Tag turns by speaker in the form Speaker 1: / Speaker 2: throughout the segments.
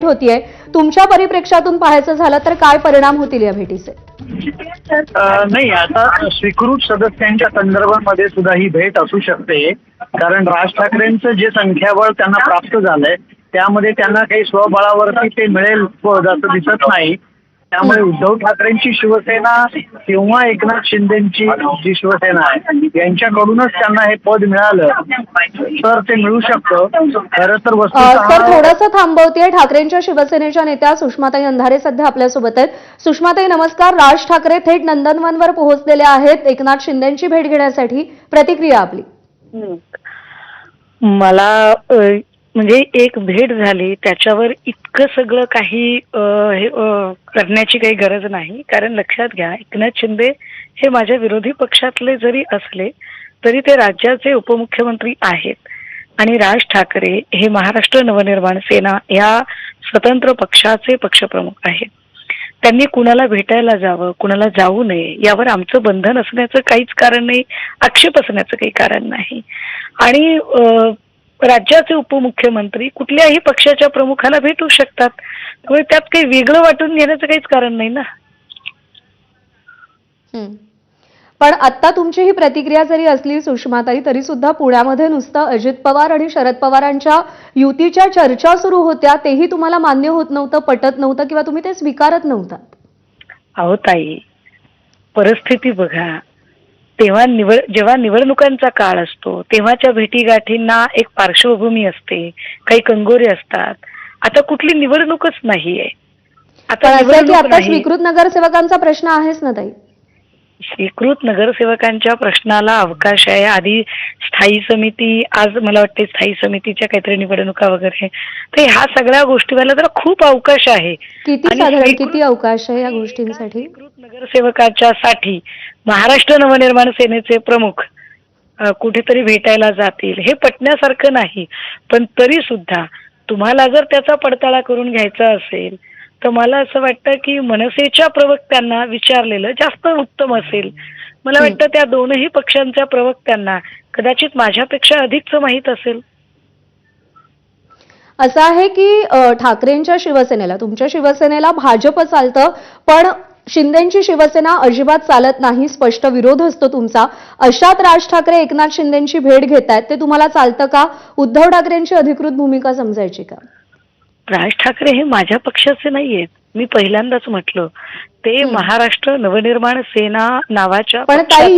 Speaker 1: होतीये. तुमच्या परिप्रेक्ष्यातून पाहायचं झालं तर काय परिणाम होतील या भेटीचे?
Speaker 2: नाही, आता स्वीकृत सदस्यांच्या संदर्भामध्ये सुद्धा ही भेट असू शकते. कारण राज ठाकरेंचं जे संख्याबळ त्यांना प्राप्त झालंय त्यामध्ये त्यांना काही स्वबळावरती ते मिळेल असं दिसत नाही. त्यामुळे उद्धव ठाकरेंची शिवसेना किंवा एकनाथ शिंदेची जी शिवसेना आहे यांच्याकडूनच त्यांना हे पद मिळालं तर ते मिळू शकतं. खरं तर
Speaker 1: सर थोडंसं थांबवतेय. ठाकरेंच्या शिवसेनेच्या नेत्या सुषमाताई अंधारे सध्या आपल्यासोबत आहेत. सुषमाताई नमस्कार. राज ठाकरे थेट नंदनवनवर पोहोचलेले आहेत एकनाथ शिंदेची भेट घेण्यासाठी. प्रतिक्रिया आपली.
Speaker 3: मला म्हणजे एक भेट झाली त्याच्यावर इतकं सगळं काही करण्याची काही गरज नाही. कारण लक्षात घ्या, एकनाथ शिंदे हे माझ्या विरोधी पक्षातले जरी असले तरी ते राज्याचे उपमुख्यमंत्री आहेत आणि राज ठाकरे हे महाराष्ट्र नवनिर्माण सेना या स्वतंत्र पक्षाचे पक्षप्रमुख आहेत. त्यांनी कुणाला भेटायला जावं, कुणाला जाऊ नये यावर आमचं बंधन असण्याचं काहीच कारण नाही, आक्षेप असण्याचं काही कारण नाही. आणि राज्याचे उपमुख्यमंत्री कुठल्याही पक्षाच्या प्रमुखाला भेटू शकतात. त्यामुळे त्यात काही वेगळं वाटून घेण्याचं काहीच कारण नाही ना.
Speaker 1: पण आता तुमची ही प्रतिक्रिया जरी असली सुषमाताई, तरी सुद्धा पुण्यामध्ये नुसतं अजित पवार आणि शरद पवारांच्या युतीच्या चर्चा सुरू होत्या, तेही तुम्हाला मान्य होत नव्हतं, पटत नव्हतं किंवा तुम्ही ते स्वीकारत नव्हता.
Speaker 3: अहो ताई, परिस्थिती बघा. तेव्हा जेव्हा निवडणुकांचा काळ असतो तेव्हाच्या भेटीगाठींना एक पार्श्वभूमी असते, काही कंगोरे असतात. आता कुठली निवडणूकच नाहीये. आता
Speaker 1: स्वीकृत नगरसेवकांचा प्रश्न आहेच ना ताई.
Speaker 3: स्वीकृत नगरसेवकांच्या प्रश्नाला अवकाश आहे. आधी स्थायी समिती, आज मला वाटते स्थायी समितीच्या काहीतरी निवडणुका वगैरे, तर ह्या सगळ्या गोष्टीला तर खूप अवकाश आहे.
Speaker 1: किती अवकाश आहे या गोष्टींसाठी?
Speaker 3: स्वीकृत नगरसेवकाच्या साठी महाराष्ट्र नवनिर्माण सेनेचे प्रमुख कुठेतरी भेटायला जातील हे पटण्यासारखं नाही. पण तरी सुद्धा तुम्हाला जर त्याचा पडताळा करून घ्यायचा असेल तर मला असं वाटतं की मनसेच्या प्रवक्त्यांना विचारलेलं जास्त उत्तम असेल. मला वाटतं त्या दोनही पक्षांच्या प्रवक्त्यांना कदाचित माझ्यापेक्षा अधिकच माहीत असेल.
Speaker 1: असं आहे की ठाकरेंच्या शिवसेनेला, तुमच्या शिवसेनेला भाजप चालतं पण शिंदेची शिवसेना अजिबात चालत नाही, स्पष्ट विरोध असतो तुमचा. अशात राज ठाकरे एकनाथ शिंदेची भेट घेतायत, ते तुम्हाला चालतं का? उद्धव ठाकरेंची अधिकृत भूमिका समजायची का?
Speaker 3: राज ठाकरे हे माझ्या पक्षाचे नाहीयेत. मी पहिल्यांदाच म्हटलं ते महाराष्ट्र नवनिर्माण सेना नावाच्या
Speaker 1: पण काही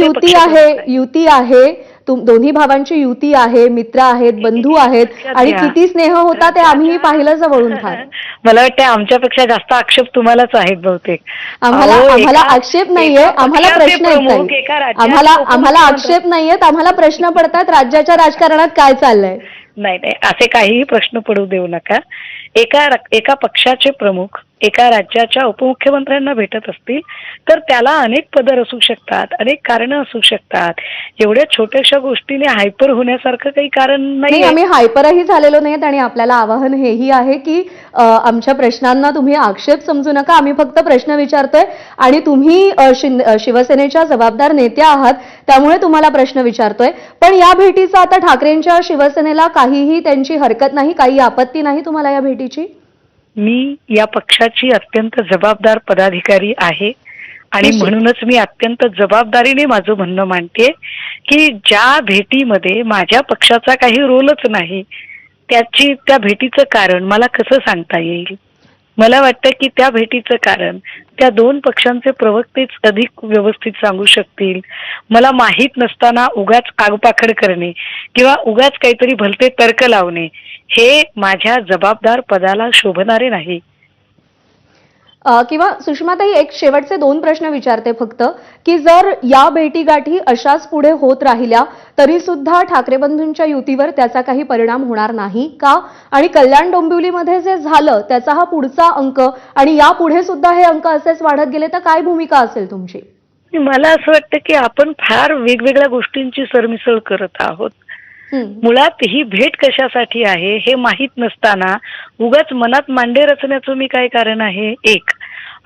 Speaker 1: युती आहे, दोन्ही भावांची युती आहे, मित्र आहेत, बंधू आहेत आणि किती स्नेह होता ते आम्ही पाहिलं जवळून. फार
Speaker 3: मला वाटतं आमच्यापेक्षा जास्त आक्षेप तुम्हालाच आहेत बहुतेक.
Speaker 1: आम्हाला आक्षेप नाहीये, आम्हाला प्रश्न आहेत. आम्हाला आक्षेप नाहीयेत, आम्हाला प्रश्न पडतात राज्याच्या राजकारणात काय चाललंय.
Speaker 3: नाही, असे काहीही प्रश्न पडू देऊ नका. एका पक्षाचे प्रमुख एका राज्याच्या उपमुख्यमंत्र्यांना भेटत असतील तर त्याला अनेक पदर असू शकतात, अनेक कारणं असू शकतात. एवढ्या छोट्याशा गोष्टीने हायपर होण्यासारखं काही कारण नाही.
Speaker 1: आम्ही हायपरही झालेलो नाहीत आणि आपल्याला आवाहन हेही आहे की आमच्या प्रश्नांना तुम्ही आक्षेप समजू नका. आम्ही फक्त प्रश्न विचारतोय आणि तुम्ही शिवसेनेच्या जबाबदार नेत्या आहात, त्यामुळे तुम्हाला प्रश्न विचारतोय. पण या भेटीचा आता ठाकरेंच्या शिवसेनेला काहीही त्यांची हरकत नाही, काही आपत्ती नाही तुम्हाला या भेटीची?
Speaker 3: मी या पक्षाची अत्यंत जबाबदार पदाधिकारी आहे आणि म्हणूनच मी अत्यंत जबाबदारीने माझं म्हणणं मांडते की ज्या भेटीमध्ये माझ्या पक्षाचा काही रोलच नाही त्या भेटीचं कारण मला कसं सांगता येईल. मला वाटतं की त्या भेटीचं कारण त्या दोन पक्षांचे प्रवक्तेच अधिक व्यवस्थित सांगू शकतील. मला माहीत नसताना उगाच आगपाखड करणे किंवा उगाच काहीतरी भलते तर्क लावणे हे माझ्या जबाबदार पदाला शोभणारे नाही.
Speaker 1: किंवा सुषमाताई, एक शेवटचे 2 प्रश्न विचारते फक्त, की जर या भेटीगाठी अशाच पुढे होत राहिल्या तरी सुद्धा ठाकरे बंधूंच्या युतीवर त्याचा काही परिणाम होणार नाही का? आणि कल्याण डोंबिवलीमध्ये जे झालं त्याचा हा पुढचा अंक आणि यापुढे सुद्धा हे अंक असेच वाढत गेले तर काय भूमिका असेल तुमची?
Speaker 3: मला असं वाटतं की आपण फार वेगवेगळ्या गोष्टींची सरमिसळ करत आहोत. मुळात ही भेट कशासाठी आहे हे माहीत नसताना उगाच मनात मांडे रचण्याचं मी काय कारण आहे एक.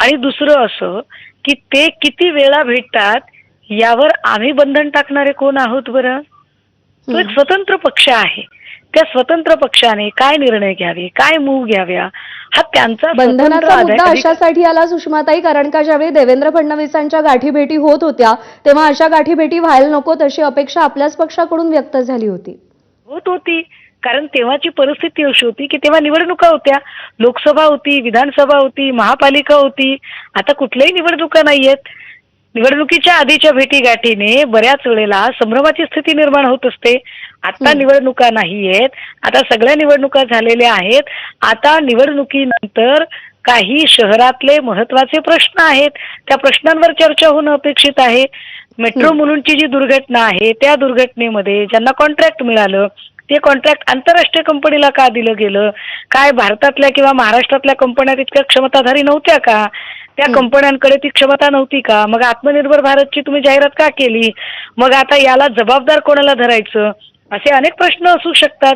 Speaker 3: आणि दुसरं असं की ते किती वेळा भेटतात यावर आम्ही बंधन टाकणारे कोण आहोत बरं? तो एक स्वतंत्र पक्ष आहे. त्या स्वतंत्र पक्षाने काय निर्णय घ्यावे, काय मूव घ्याव्या, हा त्यांचा स्वतंत्र
Speaker 1: बंधनाचा मुद्दा
Speaker 3: अधिकार.
Speaker 1: अशासाठी आला सुषमाताई, कारण का ज्यावेळी देवेंद्र फडणवीसांच्या गाठीभेटी होत होत्या तेव्हा अशा गाठीभेटी व्हायला नकोत अशी अपेक्षा आपल्याच पक्षाकडून व्यक्त झाली होती.
Speaker 3: होत होती, कारण तेव्हाची परिस्थिती अशी होती की तेव्हा निवडणुका होत्या, लोकसभा होती, विधानसभा होती, महापालिका होती. आता कुठल्याही निवडणुका नाहीयेत. निवडणुकीच्या आधीच्या भेटीगाठीने बऱ्याच वेळेला संभ्रमाची स्थिती निर्माण होत असते. आता निवडणुका नाहीयेत, आता सगळ्या निवडणुका झालेल्या आहेत. आता निवडणुकीनंतर काही शहरातले महत्वाचे प्रश्न आहेत, त्या प्रश्नांवर चर्चा होणं अपेक्षित आहे. मेट्रो मुलुंडची जी दुर्घटना आहे त्या दुर्घटनेमध्ये ज्यांना कॉन्ट्रॅक्ट मिळालं ते कॉन्ट्रॅक्ट आंतरराष्ट्रीय कंपनीला का दिलं गेलं, काय भारतातल्या किंवा महाराष्ट्रातल्या कंपन्या तितक्या क्षमताधारी नव्हत्या का, त्या कंपन्यांकडे ती क्षमता नव्हती का, मग आत्मनिर्भर भारतची तुम्ही जाहिरात का केली, मग आता याला जबाबदार कोणाला धरायचं, असे अनेक प्रश्न असू शकतात.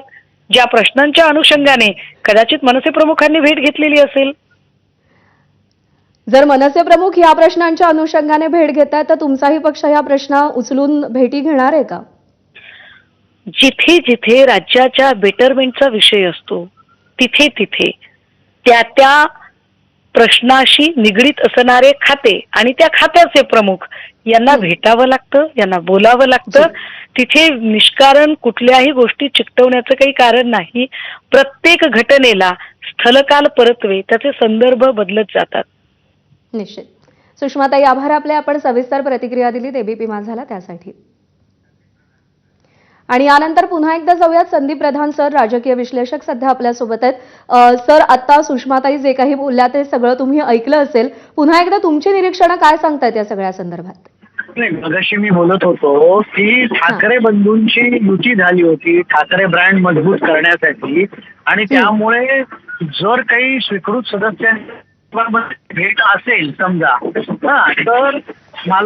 Speaker 3: ज्या प्रश्नांच्या अनुषंगाने कदाचित मनसे प्रमुखांनी भेट घेतलेली असेल.
Speaker 1: जर मनसे प्रमुख या प्रश्नांच्या अनुषंगाने भेट घेतायत तर तुमचाही पक्ष या प्रश्न उचलून भेटी घेणार आहे का?
Speaker 3: जिथे जिथे राज्याच्या बेटरमेंटचा विषय असतो तिथे तिथे त्या त्या प्रश्नाशी निगडीत असणारे खाते आणि त्या खात्याचे प्रमुख यांना भेटावं लागतं, यांना बोलावं लागतं. तिथे निष्कारण कुठल्याही गोष्टी चिकटवण्याचं काही कारण नाही. प्रत्येक घटनेला स्थलकाल परत्वे त्याचे संदर्भ बदलत जातात.
Speaker 1: निश्चित. सुषमाताई, आभार आपले. आपण सविस्तर प्रतिक्रिया दिलीत एबीपी माझाला त्यासाठी. आणि यानंतर पुन्हा एकदा जाऊयात संदीप प्रधान सर, राजकीय विश्लेषक सध्या आपल्यासोबत आहेत. सर, आता सुषमाताई जे काही बोलल्या ते सगळं तुम्ही ऐकलं असेल. पुन्हा एकदा तुमची निरीक्षणं काय सांगतायत या सगळ्या संदर्भात?
Speaker 2: नाही, मगाशी मी बोलत होतो की ठाकरे बंधूंची युती झाली होती ठाकरे ब्रँड मजबूत करण्यासाठी, आणि त्यामुळे जर काही स्वीकृत सदस्यांची भेट असेल समजा, तर मला